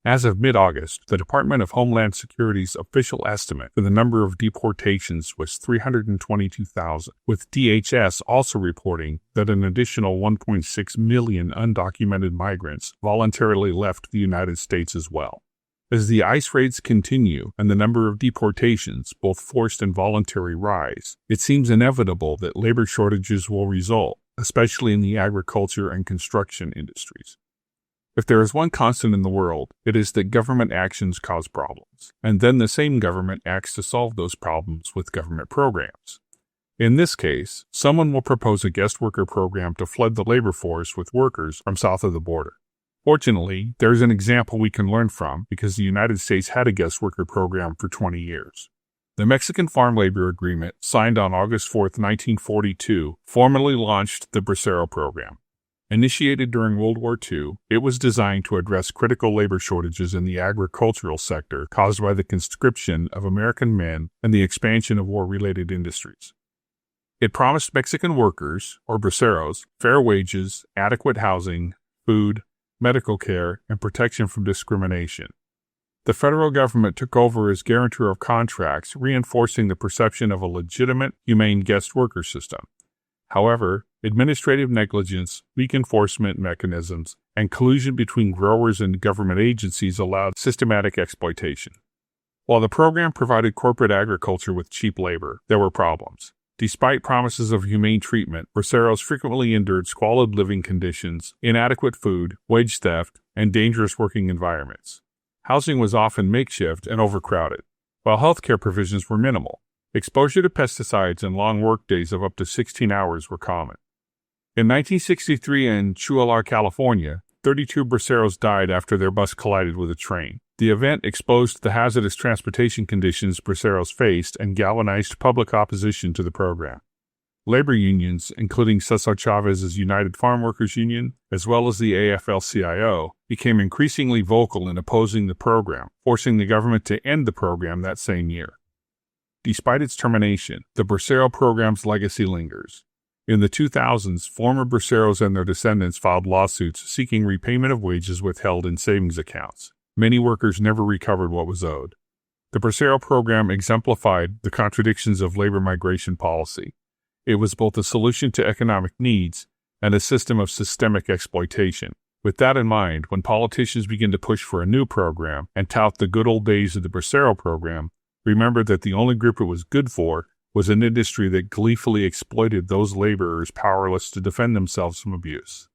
As of mid-August, the Department of Homeland Security's official estimate for the number of deportations was 322,000, with DHS also reporting that an additional 1.6 million undocumented migrants voluntarily left the United States as well. As the ICE raids continue and the number of deportations, both forced and voluntary, rise, it seems inevitable that labor shortages will result, especially in the agriculture and construction industries. If there is one constant in the world, it is that government actions cause problems, and then the same government acts to solve those problems with government programs. In this case, someone will propose a guest worker program to flood the labor force with workers from south of the border. Fortunately, there is an example we can learn from because the United States had a guest worker program for 20 years. The Mexican Farm Labor Agreement, signed on August 4, 1942, formally launched the Bracero program. Initiated during World War II, it was designed to address critical labor shortages in the agricultural sector caused by the conscription of American men and the expansion of war-related industries. It promised Mexican workers, or braceros, fair wages, adequate housing, food, medical care, and protection from discrimination. The federal government took over as guarantor of contracts, reinforcing the perception of a legitimate, humane guest worker system. However, administrative negligence, weak enforcement mechanisms, and collusion between growers and government agencies allowed systematic exploitation. While the program provided corporate agriculture with cheap labor, there were problems. Despite promises of humane treatment, braceros frequently endured squalid living conditions, inadequate food, wage theft, and dangerous working environments. Housing was often makeshift and overcrowded, while healthcare provisions were minimal. Exposure to pesticides and long workdays of up to 16 hours were common. In 1963 in Chualar, California, 32 braceros died after their bus collided with a train. The event exposed the hazardous transportation conditions braceros faced and galvanized public opposition to the program. Labor unions, including Cesar Chavez's United Farm Workers Union, as well as the AFL-CIO, became increasingly vocal in opposing the program, forcing the government to end the program that same year. Despite its termination, the Bracero program's legacy lingers. In the 2000s, former braceros and their descendants filed lawsuits seeking repayment of wages withheld in savings accounts. Many workers never recovered what was owed. The Bracero program exemplified the contradictions of labor migration policy. It was both a solution to economic needs and a system of systemic exploitation. With that in mind, when politicians begin to push for a new program and tout the good old days of the Bracero program, remember that the only group it was good for was an industry that gleefully exploited those laborers powerless to defend themselves from abuse.